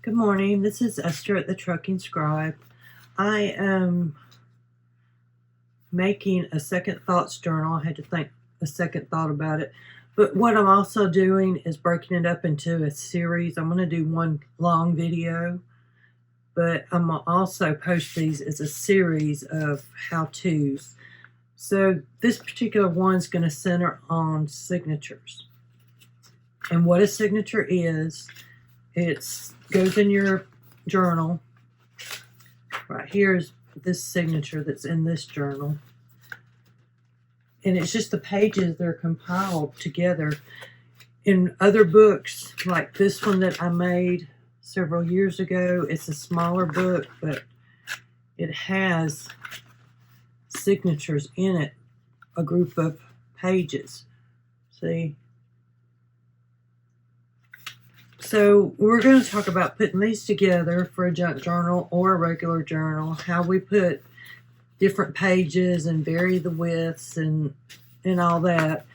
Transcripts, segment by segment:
Good morning. This is Esther at the Trucking Scribe. I am making a second thoughts journal. I had to think a second thought about it. But what I'm also doing is breaking it up into a series. I'm going to do one long video, but I'm going to also post these as a series of how-tos. So this particular one's going to center on signatures. And what a signature is, it goes in your journal. Right here's this signature that's in this journal. And it's just the pages that are compiled together. In other books, like this one that I made several years ago, it's a smaller book, but it has signatures in it, a group of pages. See? So we're going to talk about putting these together for a junk journal or a regular journal, how we put different pages and vary the widths and all that.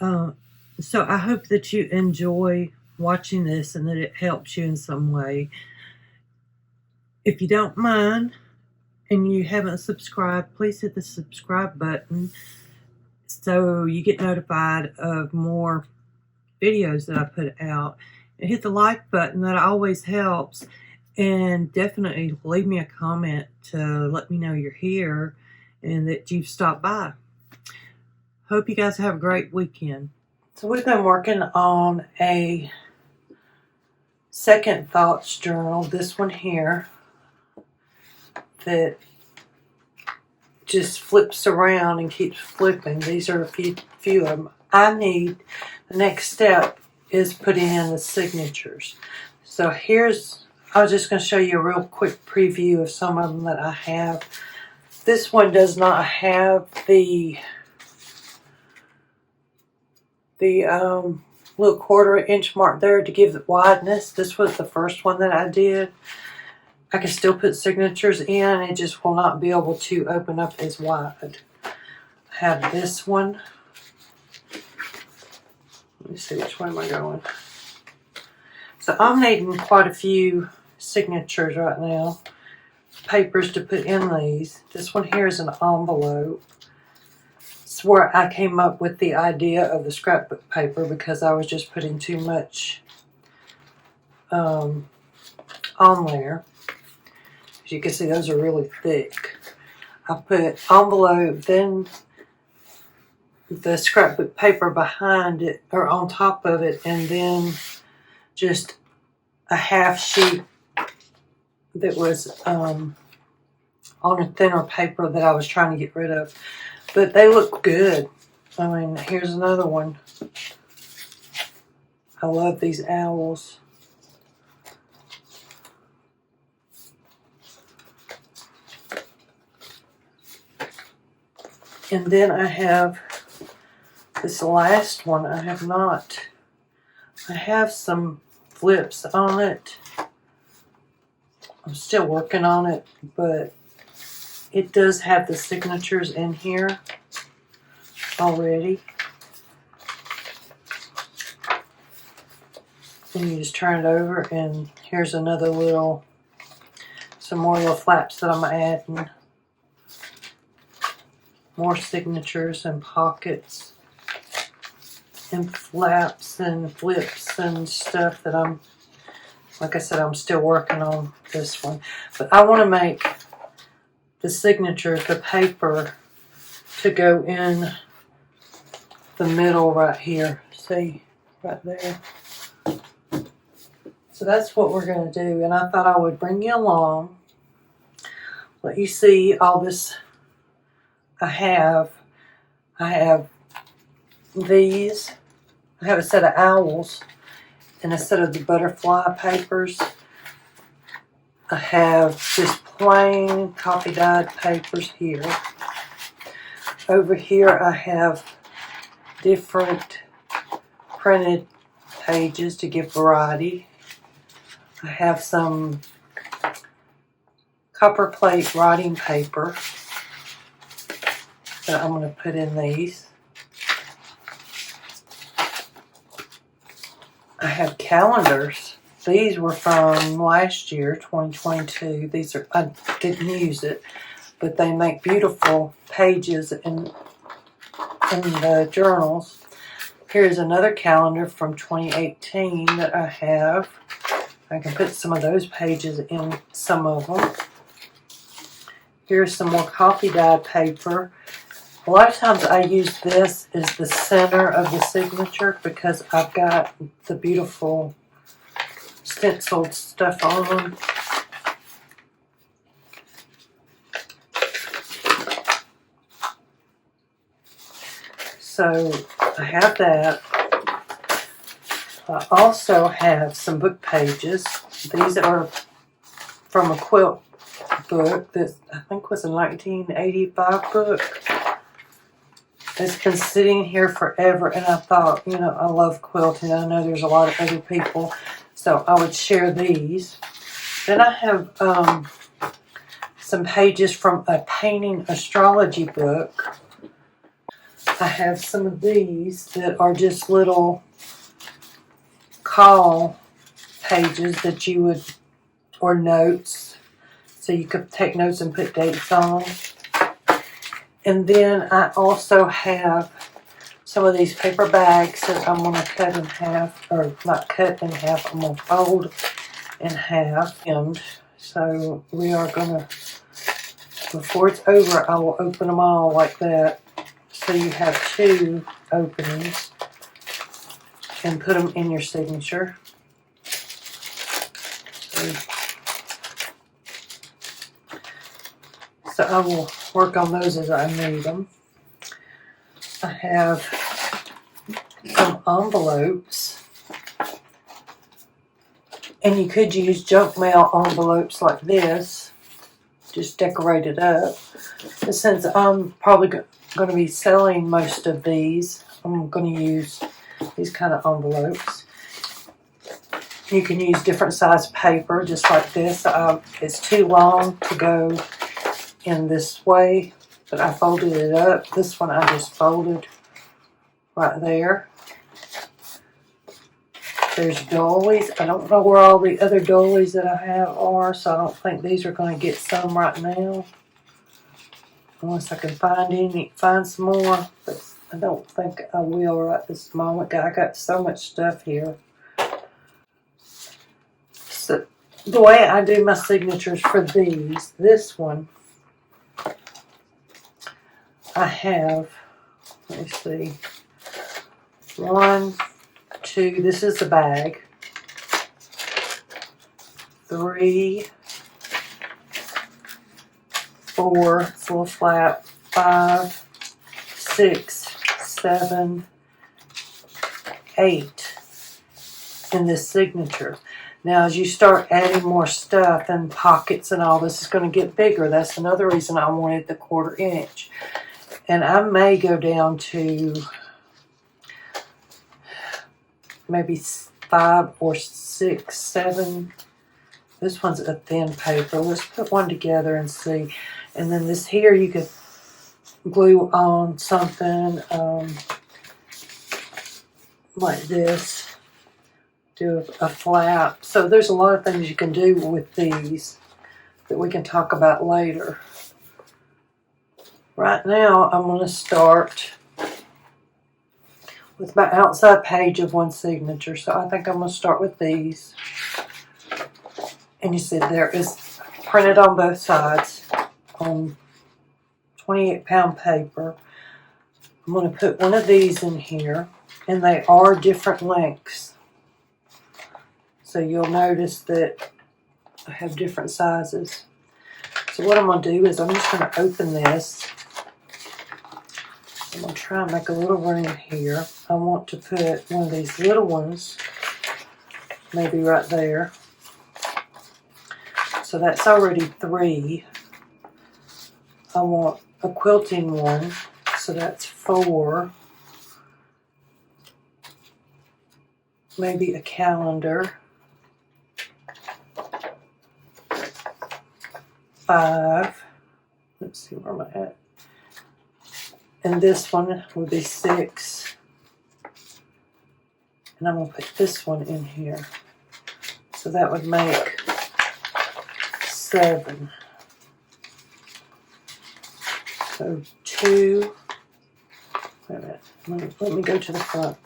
So I hope that you enjoy watching this and that it helps you in some way. If you don't mind and you haven't subscribed, please hit the subscribe button so you get notified of more videos that I put out. And hit the like button, that always helps. And definitely leave me a comment to let me know you're here and that you've stopped by. Hope you guys have a great weekend. So we've been working on a second thoughts journal, this one here, that just flips around and keeps flipping. These are a few of them. The next step is putting in the signatures. So I was just going to show you a real quick preview of some of them that I have. This one does not have the little 1/4 inch mark there to give it wideness. This was the first one that I did. I can still put signatures in, it just will not be able to open up as wide. I have this one. Let me see, which way am I going? So I'm needing quite a few signatures right now. Papers to put in these. This one here is an envelope. It's where I came up with the idea of the scrapbook paper because I was just putting too much on there. As you can see, those are really thick. I put envelope, then the scrapbook paper behind it or on top of it, and then just a half sheet that was on a thinner paper that I was trying to get rid of. But they look good. I mean, here's another one. I love these owls. And then I have this last one. I have some flips on it. I'm still working on it, but it does have the signatures in here already. And you just turn it over, and here's another some more little flaps that I'm adding. More signatures and pockets and flaps and flips and stuff that like I said, I'm still working on this one. But I want to make the signatures, the paper, to go in the middle right here. See, right there. So that's what we're going to do. And I thought I would bring you along, let you see all this I have these. I have a set of owls and a set of the butterfly papers. I have just plain coffee dyed papers here. Over here I have different printed pages to give variety. I have some copper plate writing paper that I'm going to put in these. I have calendars These were from last year, 2022. These are, I didn't use it, but they make beautiful pages in the journals. Here's another calendar from 2018 that I have. I can put some of those pages in some of them. Here's some more coffee dyed paper. A lot of times I use this as the center of the signature because I've got the beautiful stenciled stuff on them. So I have that. I also have some book pages. These are from a quilt book that I think was a 1985 book. It's been sitting here forever, and I thought, you know, I love quilting. I know there's a lot of other people, so I would share these. Then I have some pages from a painting astrology book. I have some of these that are just little call pages that you would, or notes, so you could take notes and put dates on. And then I also have some of these paper bags that I'm going to cut in half, or not cut in half, I'm going to fold in half. And so we are going to, before it's over, I will open them all like that. So you have 2 openings and put them in your signature. So I will work on those as I need them. I have some envelopes. And you could use junk mail envelopes like this. Just decorate it up. But since I'm probably going to be selling most of these, I'm going to use these kind of envelopes. You can use different size paper, just like this. It's too long to go in this way, but I folded it up. This one I just folded right there. There's doilies. I don't know where all the other doilies that I have are, so I don't think these are going to get some right now. Unless I can find some more, but I don't think I will right this moment. I got so much stuff here. So the way I do my signatures for these, this one, I have, let me see, 1, 2, this is the bag, 3, 4, full flap, 5, 6, 7, 8 in this signature. Now, as you start adding more stuff and pockets and all, this is going to get bigger. That's another reason I wanted the 1/4 inch. And I may go down to maybe 5 or 6, 7. This one's a thin paper. Let's put one together and see. And then this here, you could glue on something like this. Do a flap. So there's a lot of things you can do with these that we can talk about later. Right now, I'm going to start with my outside page of one signature. So I think I'm going to start with these. And you see there is printed on both sides on 28-pound paper. I'm going to put one of these in here, and they are different lengths. So you'll notice that I have different sizes. So what I'm going to do is I'm just going to open this. I'm going to try and make a little room here. I want to put one of these little ones, maybe right there. So that's already 3. I want a quilting one, so that's 4. Maybe a calendar. 5. Let's see, where am I at? And this one would be 6. And I'm going to put this one in here. So that would make 7. So 2. Wait a minute. Let me go to the front.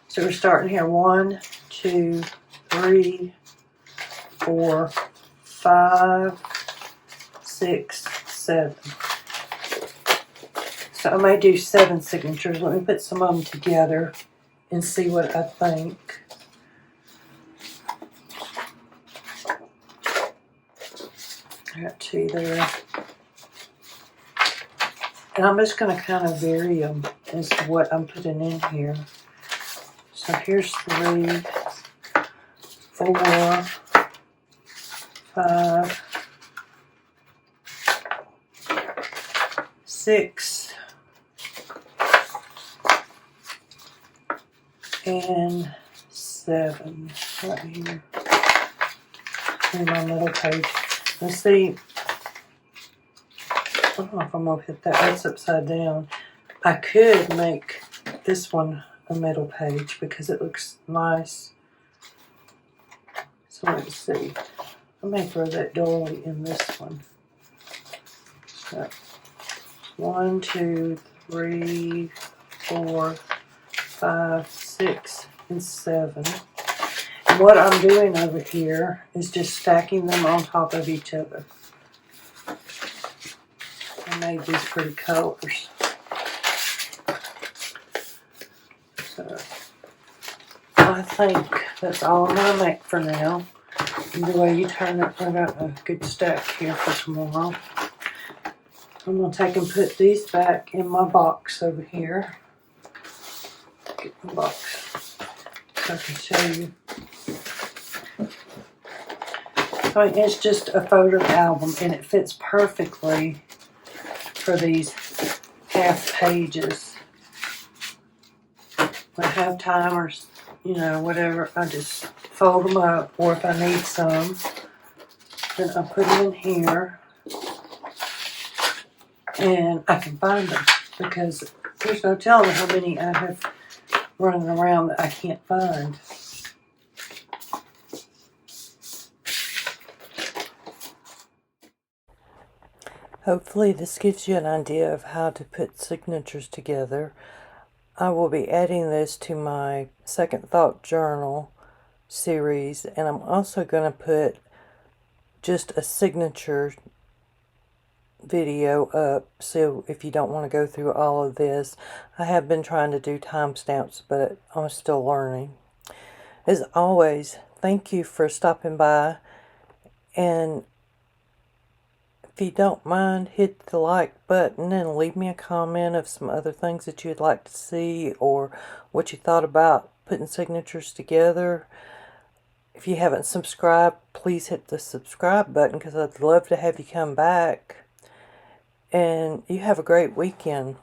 So we're starting here. 1, 2, 3, 4, 5, 6, 7. So I may do 7 signatures. Let me put some of them together and see what I think. I got 2 there. And I'm just going to kind of vary them as to what I'm putting in here. So here's 3, 4, 5, 6, and 7 right here in my middle page. Let's see. I don't know if I'm going to hit that. That's upside down. I could make this one a middle page because it looks nice. So let's see. I may throw that doily in this one. So 1, 2, 3, 4, 5, 6, and 7. And what I'm doing over here is just stacking them on top of each other. I made these pretty colors. So I think that's all I'm going to make for now. And the way you turn it, I got a good stack here for tomorrow. I'm going to take and put these back in my box over here. Get the box so I can show you. I mean, it's just a photo album and it fits perfectly for these half pages. When I have time or, you know, whatever, I just fold them up, or if I need some, then I put them in here and I can find them because there's no telling how many I have running around that I can't find. Hopefully this gives you an idea of how to put signatures together. I will be adding this to my Second Thought Journal series, and I'm also going to put just a signature video up, so if you don't want to go through all of this. I have been trying to do timestamps, but I'm still learning. As always, thank you for stopping by, and if you don't mind, hit the like button and leave me a comment of some other things that you'd like to see or what you thought about putting signatures together. If you haven't subscribed, please hit the subscribe button because I'd love to have you come back. And you have a great weekend.